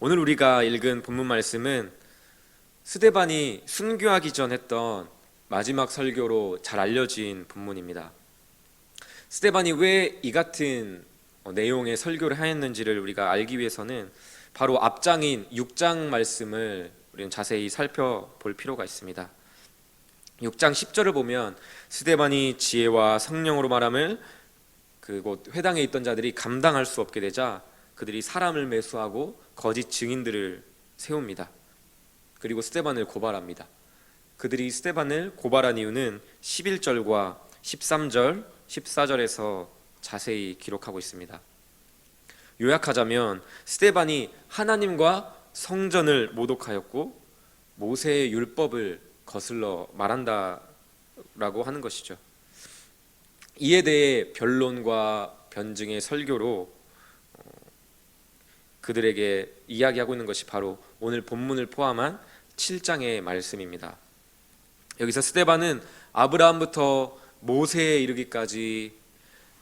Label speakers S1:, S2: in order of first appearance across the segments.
S1: 오늘 우리가 읽은 본문 말씀은 스데반이 순교하기 전 했던 마지막 설교로 잘 알려진 본문입니다. 스데반이 왜 이 같은 내용의 설교를 하였는지를 우리가 알기 위해서는 바로 앞장인 6장 말씀을 우리는 자세히 살펴볼 필요가 있습니다. 6장 10절을 보면 스데반이 지혜와 성령으로 말함을 그곳 회당에 있던 자들이 감당할 수 없게 되자 그들이 사람을 매수하고 거짓 증인들을 세웁니다. 그리고 스데반을 고발합니다. 그들이 스데반을 고발한 이유는 11절과 13절, 14절에서 자세히 기록하고 있습니다. 요약하자면 스데반이 하나님과 성전을 모독하였고 모세의 율법을 거슬러 말한다라고 하는 것이죠. 이에 대해 변론과 변증의 설교로 그들에게 이야기하고 있는 것이 바로 오늘 본문을 포함한 7장의 말씀입니다. 여기서 스데반은 아브라함부터 모세에 이르기까지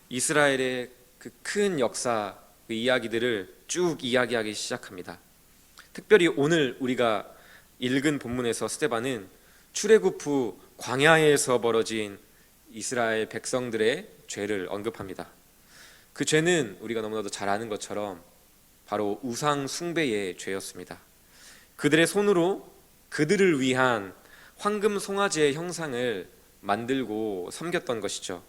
S1: 이스라엘의 그 큰 역사, 그 이야기들을 쭉 이야기하기 시작합니다. 특별히 오늘 우리가 읽은 본문에서 스데반은 출애굽 후 광야에서 벌어진 이스라엘 백성들의 죄를 언급합니다. 그 죄는 우리가 너무나도 잘 아는 것처럼 바로 우상 숭배의 죄였습니다. 그들의 손으로 그들을 위한 황금 송아지의 형상을 만들고 섬겼던 것이죠.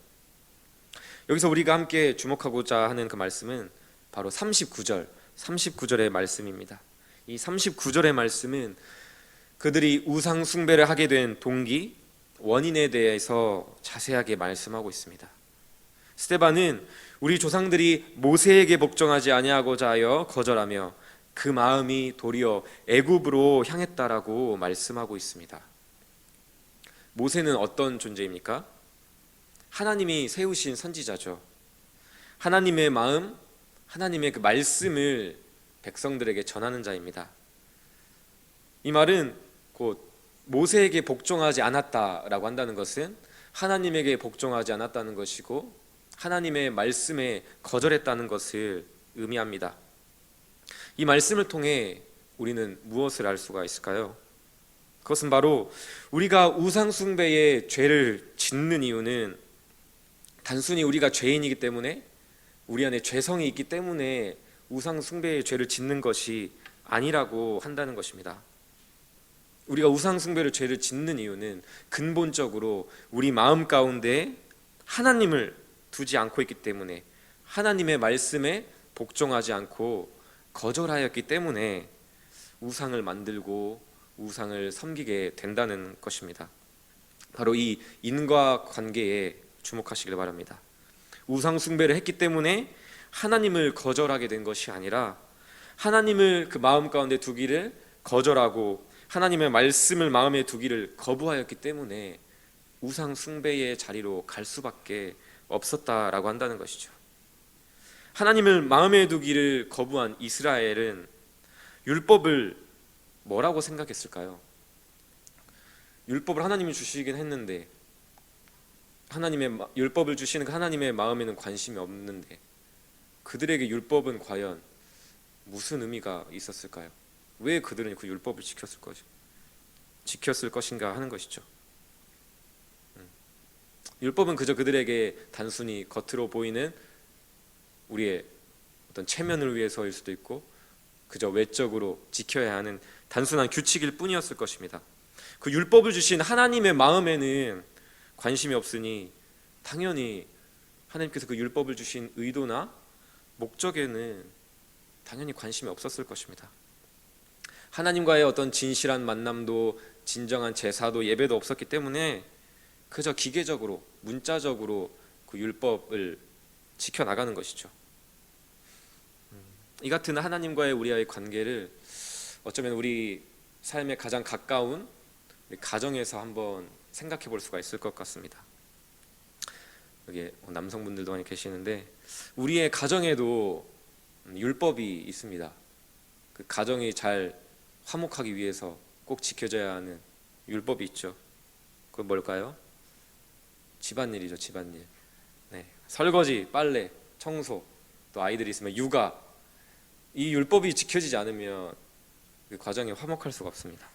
S1: 여기서 우리가 함께 주목하고자 하는 그 말씀은 바로 39절의 말씀입니다. 이 39절의 말씀은 그들이 우상 숭배를 하게 된 동기, 원인에 대해서 자세하게 말씀하고 있습니다. 스데반은 우리 조상들이 모세에게 복종하지 아니하고자 하여 거절하며 그 마음이 도리어 애굽으로 향했다라고 말씀하고 있습니다. 모세는 어떤 존재입니까? 하나님이 세우신 선지자죠. 하나님의 마음, 하나님의 그 말씀을 백성들에게 전하는 자입니다. 이 말은 곧 모세에게 복종하지 않았다라고 한다는 것은 하나님에게 복종하지 않았다는 것이고 하나님의 말씀에 거절했다는 것을 의미합니다. 이 말씀을 통해 우리는 무엇을 알 수가 있을까요? 그것은 바로 우리가 우상 숭배의 죄를 짓는 이유는 단순히 우리가 죄인이기 때문에 우리 안에 죄성이 있기 때문에 우상 숭배의 죄를 짓는 것이 아니라고 한다는 것입니다. 우리가 우상 숭배의 죄를 짓는 이유는 근본적으로 우리 마음 가운데 하나님을 두지 않고 있기 때문에 하나님의 말씀에 복종하지 않고 거절하였기 때문에 우상을 만들고 우상을 섬기게 된다는 것입니다. 바로 이 인과관계에 주목하시길 바랍니다. 우상 숭배를 했기 때문에 하나님을 거절하게 된 것이 아니라 하나님을 그 마음 가운데 두기를 거절하고 하나님의 말씀을 마음에 두기를 거부하였기 때문에 우상 숭배의 자리로 갈 수밖에 없었다라고 한다는 것이죠. 하나님을 마음에 두기를 거부한 이스라엘은 율법을 뭐라고 생각했을까요? 율법을 하나님이 주시긴 했는데 하나님의 율법을 주시는 그 하나님의 마음에는 관심이 없는데 그들에게 율법은 과연 무슨 의미가 있었을까요? 왜 그들은 그 율법을 지켰을 것인가 하는 것이죠. 율법은 그저 그들에게 단순히 겉으로 보이는 우리의 어떤 체면을 위해서일 수도 있고 그저 외적으로 지켜야 하는 단순한 규칙일 뿐이었을 것입니다. 그 율법을 주신 하나님의 마음에는 관심이 없으니 당연히 하나님께서 그 율법을 주신 의도나 목적에는 당연히 관심이 없었을 것입니다. 하나님과의 어떤 진실한 만남도 진정한 제사도 예배도 없었기 때문에 그저 기계적으로 문자적으로 그 율법을 지켜나가는 것이죠. 이 같은 하나님과의 우리와의 관계를 어쩌면 우리 삶에 가장 가까운 우리 가정에서 한번 생각해 볼 수가 있을 것 같습니다. 여기 남성분들도 많이 계시는데 우리의 가정에도 율법이 있습니다. 그 가정이 잘 화목하기 위해서 꼭 지켜져야 하는 율법이 있죠. 그건 뭘까요? 집안일이죠. 집안일. 네. 설거지, 빨래, 청소, 또 아이들이 있으면 육아, 이 율법이 지켜지지 않으면 그 과정이 화목할 수가 없습니다.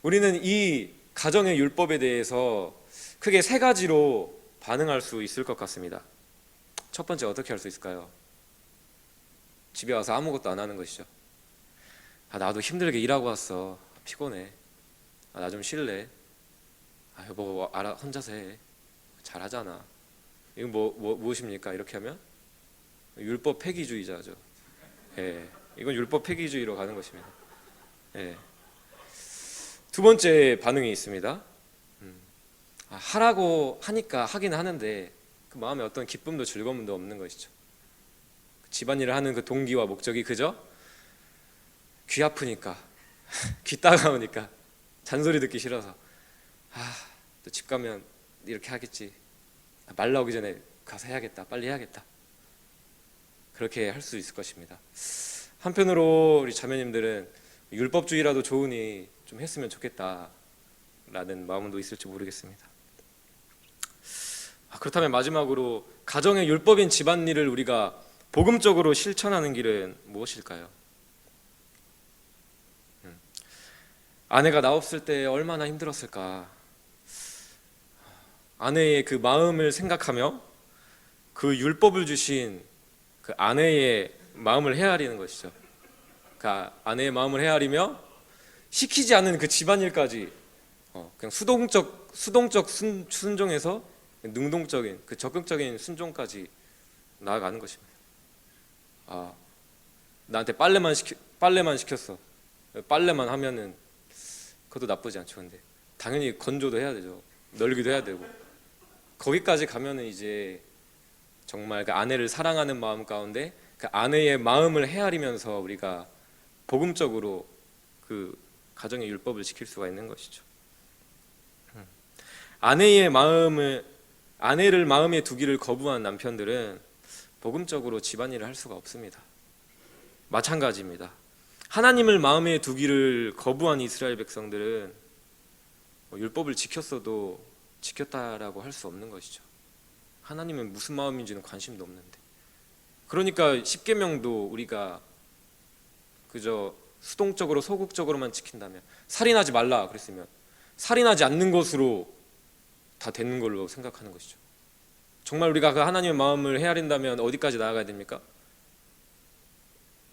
S1: 우리는 이 가정의 율법에 대해서 크게 세 가지로 반응할 수 있을 것 같습니다. 첫 번째, 어떻게 할 수 있을까요? 집에 와서 아무것도 안 하는 것이죠. 나도 힘들게 일하고 왔어. 피곤해. 나 좀 쉴래. 여보 알아, 혼자서 해. 잘하잖아. 이건 무엇입니까? 이렇게 하면 율법 폐기주의자죠. 예, 이건 율법 폐기주의로 가는 것입니다. 예. 두 번째 반응이 있습니다. 하라고 하니까 하긴 하는데 그 마음에 어떤 기쁨도 즐거움도 없는 것이죠. 집안일을 하는 그 동기와 목적이 그저 귀 아프니까 귀 따가우니까 잔소리 듣기 싫어서 또 집 가면 이렇게 하겠지, 말 나오기 전에 가서 해야겠다, 빨리 해야겠다, 그렇게 할 수 있을 것입니다. 한편으로 우리 자매님들은 율법주의라도 좋으니 좀 했으면 좋겠다 라는 마음도 있을지 모르겠습니다. 그렇다면 마지막으로 가정의 율법인 집안일을 우리가 복음적으로 실천하는 길은 무엇일까요? 아내가 나 없을 때 얼마나 힘들었을까. 아내의 그 마음을 생각하며 그 율법을 주신 그 아내의 마음을 헤아리는 것이죠. 그 아내의 마음을 헤아리며 시키지 않은 그 집안일까지 그냥 수동적 순종에서 능동적인 그 적극적인 순종까지 나아가는 것입니다. 나한테 빨래만 시켰어. 빨래만 하면은 그것도 나쁘지 않죠. 근데 당연히 건조도 해야 되죠. 널기도 해야 되고. 거기까지 가면은 이제 정말 그 아내를 사랑하는 마음 가운데 그 아내의 마음을 헤아리면서 우리가 복음적으로 그 가정의 율법을 지킬 수가 있는 것이죠. 아내를 마음에 두기를 거부한 남편들은 복음적으로 집안일을 할 수가 없습니다. 마찬가지입니다. 하나님을 마음에 두기를 거부한 이스라엘 백성들은 율법을 지켰어도 지켰다라고 할 수 없는 것이죠. 하나님은 무슨 마음인지는 관심도 없는데. 그러니까 십계명도 우리가 그저 수동적으로 소극적으로만 지킨다면, 살인하지 말라 그랬으면 살인하지 않는 것으로 다 되는 걸로 생각하는 것이죠. 정말 우리가 그 하나님의 마음을 헤아린다면 어디까지 나아가야 됩니까?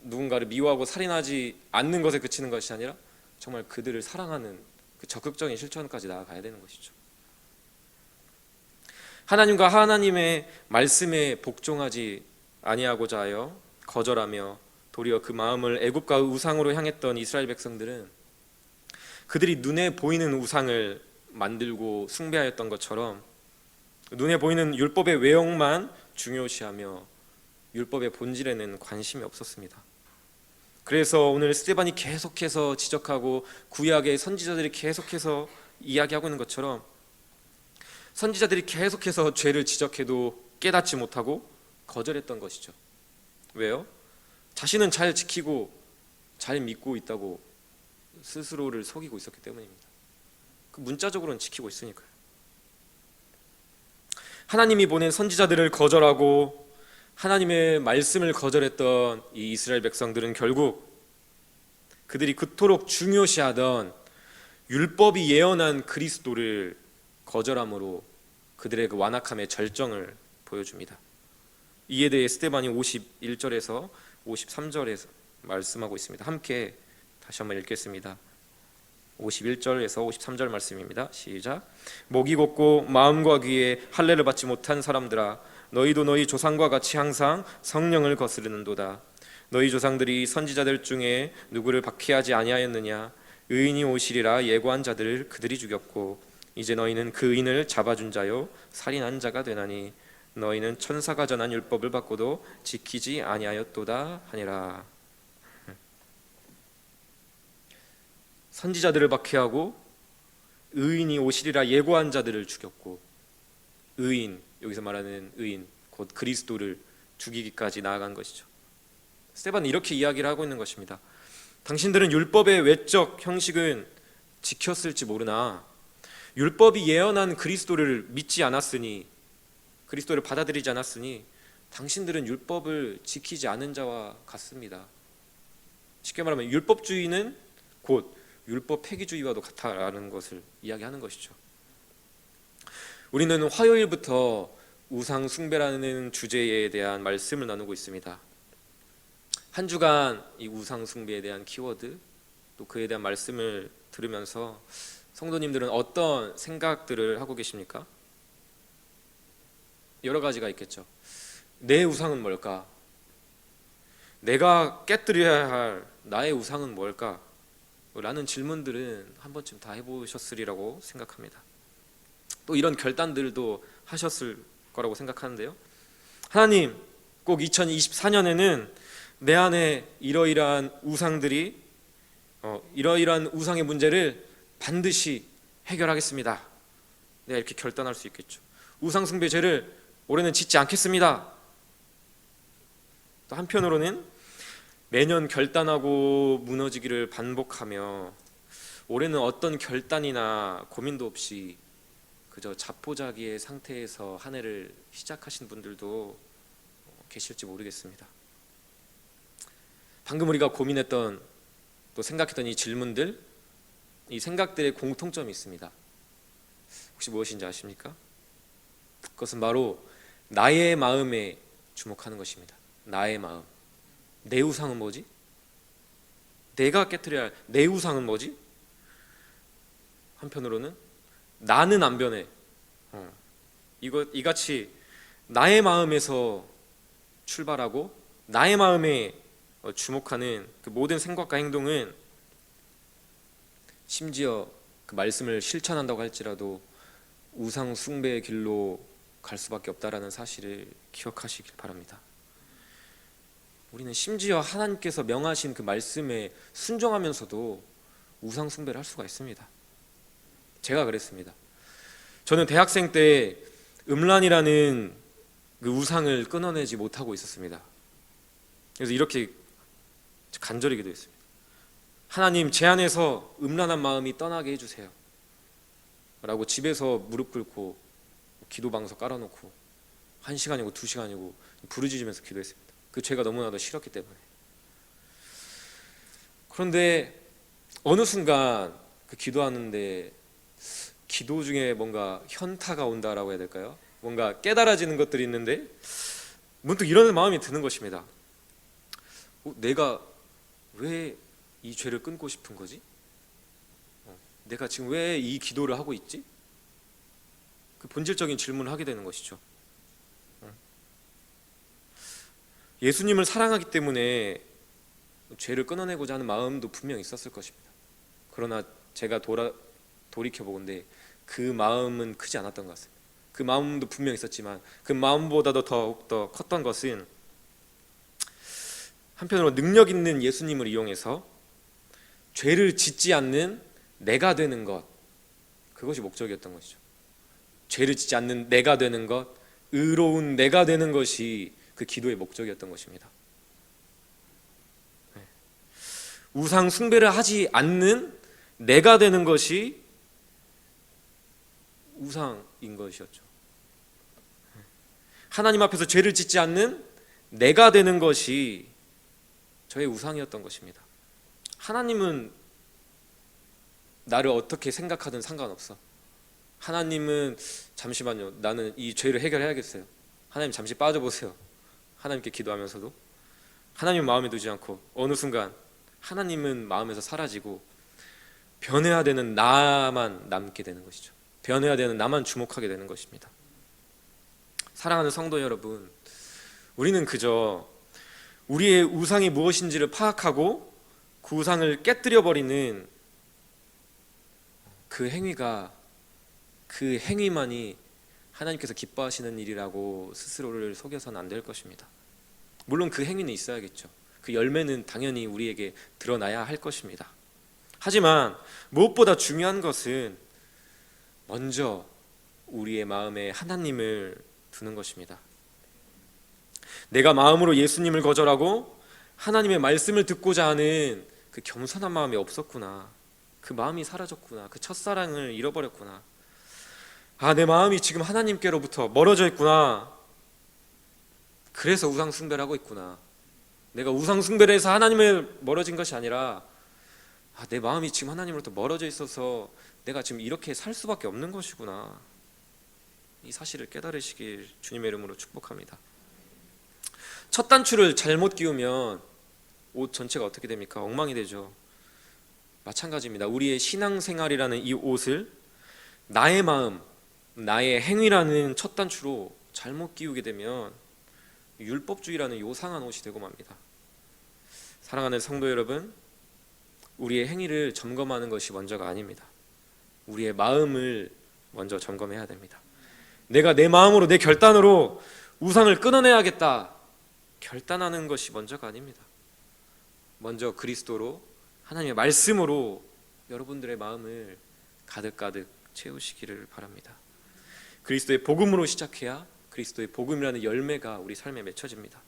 S1: 누군가를 미워하고 살인하지 않는 것에 그치는 것이 아니라 정말 그들을 사랑하는 그 적극적인 실천까지 나아가야 되는 것이죠. 하나님과 하나님의 말씀에 복종하지 아니하고자 하여 거절하며 도리어 그 마음을 애굽과 우상으로 향했던 이스라엘 백성들은 그들이 눈에 보이는 우상을 만들고 숭배하였던 것처럼 눈에 보이는 율법의 외형만 중요시하며 율법의 본질에는 관심이 없었습니다. 그래서 오늘 스데반이 계속해서 지적하고 구약의 선지자들이 계속해서 이야기하고 있는 것처럼 선지자들이 계속해서 죄를 지적해도 깨닫지 못하고 거절했던 것이죠. 왜요? 자신은 잘 지키고 잘 믿고 있다고 스스로를 속이고 있었기 때문입니다. 그 문자적으로는 지키고 있으니까요. 하나님이 보낸 선지자들을 거절하고 하나님의 말씀을 거절했던 이 이스라엘 백성들은 결국 그들이 그토록 중요시하던 율법이 예언한 그리스도를 거절함으로 그들의 그 완악함의 절정을 보여줍니다. 이에 대해 스데반이 51절에서 53절에서 말씀하고 있습니다. 함께 다시 한번 읽겠습니다. 51절에서 53절 말씀입니다. 시작. 목이 곧고 마음과 귀에 할례를 받지 못한 사람들아, 너희도 너희 조상과 같이 항상 성령을 거스르는도다. 너희 조상들이 선지자들 중에 누구를 박해하지 아니하였느냐? 의인이 오시리라 예고한 자들을 그들이 죽였고 이제 너희는 그 의인을 잡아준 자요 살인한 자가 되나니 너희는 천사가 전한 율법을 받고도 지키지 아니하였도다 하니라. 선지자들을 박해하고 의인이 오시리라 예고한 자들을 죽였고, 의인, 여기서 말하는 의인 곧 그리스도를 죽이기까지 나아간 것이죠. 스데반은 이렇게 이야기를 하고 있는 것입니다. 당신들은 율법의 외적 형식은 지켰을지 모르나 율법이 예언한 그리스도를 믿지 않았으니, 그리스도를 받아들이지 않았으니 당신들은 율법을 지키지 않은 자와 같습니다. 쉽게 말하면 율법주의는 곧 율법 폐기주의와도 같다라는 것을 이야기하는 것이죠. 우리는 화요일부터 우상 숭배라는 주제에 대한 말씀을 나누고 있습니다. 한 주간 이 우상 숭배에 대한 키워드 또 그에 대한 말씀을 들으면서 성도님들은 어떤 생각들을 하고 계십니까? 여러 가지가 있겠죠. 내 우상은 뭘까? 내가 깨뜨려야 할 나의 우상은 뭘까? 라는 질문들은 한 번쯤 다 해보셨으리라고 생각합니다. 또 이런 결단들도 하셨을 거라고 생각하는데요. 하나님, 꼭 2024년에는 내 안에 이러이러한 우상들이 이러이러한 우상의 문제를 반드시 해결하겠습니다. 내가 이렇게 결단할 수 있겠죠. 우상 숭배 죄를 올해는 짓지 않겠습니다. 또 한편으로는 매년 결단하고 무너지기를 반복하며 올해는 어떤 결단이나 고민도 없이 그저 자포자기의 상태에서 한 해를 시작하신 분들도 계실지 모르겠습니다. 방금 우리가 고민했던 또 생각했던 이 질문들, 이 생각들의 공통점이 있습니다. 혹시 무엇인지 아십니까? 그것은 바로 나의 마음에 주목하는 것입니다. 나의 마음. 내 우상은 뭐지? 내가 깨트려야 할 내 우상은 뭐지? 한편으로는 나는 안 변해. 이같이 나의 마음에서 출발하고 나의 마음에 주목하는 그 모든 생각과 행동은 심지어 그 말씀을 실천한다고 할지라도 우상 숭배의 길로 갈 수밖에 없다라는 사실을 기억하시길 바랍니다. 우리는 심지어 하나님께서 명하신 그 말씀에 순종하면서도 우상 숭배를 할 수가 있습니다. 제가 그랬습니다. 저는 대학생 때 음란이라는 그 우상을 끊어내지 못하고 있었습니다. 그래서 이렇게 간절히 기도했습니다. 하나님, 제 안에서 음란한 마음이 떠나게 해주세요 라고 집에서 무릎 꿇고 기도방석 깔아놓고 1시간이고 2시간이고 부르짖으면서 기도했습니다. 그 죄가 너무나도 싫었기 때문에. 그런데 어느 순간 그 기도하는데 기도 중에 뭔가 현타가 온다라고 해야 될까요? 뭔가 깨달아지는 것들이 있는데 문득 이런 마음이 드는 것입니다. 내가 왜 이 죄를 끊고 싶은 거지? 내가 지금 왜 이 기도를 하고 있지? 그 본질적인 질문을 하게 되는 것이죠. 예수님을 사랑하기 때문에 죄를 끊어내고자 하는 마음도 분명 있었을 것입니다. 그러나 제가 돌이켜보건대 그 마음은 크지 않았던 것 같습니다. 그 마음도 분명 있었지만 그 마음보다도 더욱더 컸던 것은 한편으로 능력 있는 예수님을 이용해서 죄를 짓지 않는 내가 되는 것, 그것이 목적이었던 것이죠. 죄를 짓지 않는 내가 되는 것, 의로운 내가 되는 것이 그 기도의 목적이었던 것입니다. 우상 숭배를 하지 않는 내가 되는 것이 우상인 것이었죠. 하나님 앞에서 죄를 짓지 않는 내가 되는 것이 저의 우상이었던 것입니다. 하나님은 나를 어떻게 생각하든 상관없어. 하나님은 잠시만요, 나는 이 죄를 해결해야겠어요. 하나님 잠시 빠져보세요. 하나님께 기도하면서도 하나님 마음에 두지 않고 어느 순간 하나님은 마음에서 사라지고 변해야 되는 나만 남게 되는 것이죠. 변해야 되는 나만 주목하게 되는 것입니다. 사랑하는 성도 여러분, 우리는 그저 우리의 우상이 무엇인지를 파악하고 그 우상을 깨뜨려 버리는 그 행위만이 하나님께서 기뻐하시는 일이라고 스스로를 속여서는 안 될 것입니다. 물론 그 행위는 있어야겠죠. 그 열매는 당연히 우리에게 드러나야 할 것입니다. 하지만 무엇보다 중요한 것은 먼저 우리의 마음에 하나님을 두는 것입니다. 내가 마음으로 예수님을 거절하고 하나님의 말씀을 듣고자 하는 그 겸손한 마음이 없었구나. 그 마음이 사라졌구나. 그 첫사랑을 잃어버렸구나. 내 마음이 지금 하나님께로부터 멀어져 있구나. 그래서 우상 숭배를 하고 있구나. 내가 우상 숭배를 해서 하나님을 멀어진 것이 아니라 내 마음이 지금 하나님으로부터 멀어져 있어서 내가 지금 이렇게 살 수밖에 없는 것이구나. 이 사실을 깨달으시길 주님의 이름으로 축복합니다. 첫 단추를 잘못 끼우면 옷 전체가 어떻게 됩니까? 엉망이 되죠. 마찬가지입니다. 우리의 신앙생활이라는 이 옷을 나의 마음, 나의 행위라는 첫 단추로 잘못 끼우게 되면 율법주의라는 요상한 옷이 되고 맙니다. 사랑하는 성도 여러분, 우리의 행위를 점검하는 것이 먼저가 아닙니다. 우리의 마음을 먼저 점검해야 됩니다. 내가 내 마음으로, 내 결단으로 우상을 끊어내야겠다 결단하는 것이 먼저가 아닙니다. 먼저 그리스도로, 하나님의 말씀으로 여러분들의 마음을 가득가득 채우시기를 바랍니다. 그리스도의 복음으로 시작해야 그리스도의 복음이라는 열매가 우리 삶에 맺혀집니다.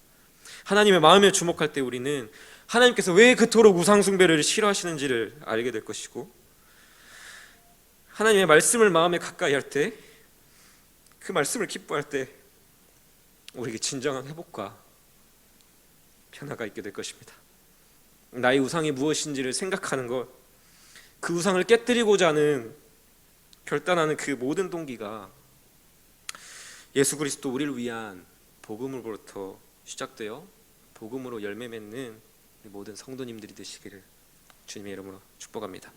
S1: 하나님의 마음에 주목할 때 우리는 하나님께서 왜 그토록 우상 숭배를 싫어하시는지를 알게 될 것이고, 하나님의 말씀을 마음에 가까이 할 때, 그 말씀을 기뻐할 때 우리에게 진정한 회복과 변화가 있게 될 것입니다. 나의 우상이 무엇인지를 생각하는 것, 그 우상을 깨뜨리고자 하는 결단하는 그 모든 동기가 예수 그리스도 우리를 위한 복음으로부터 시작되어 복음으로 열매 맺는 모든 성도님들이 되시기를 주님의 이름으로 축복합니다.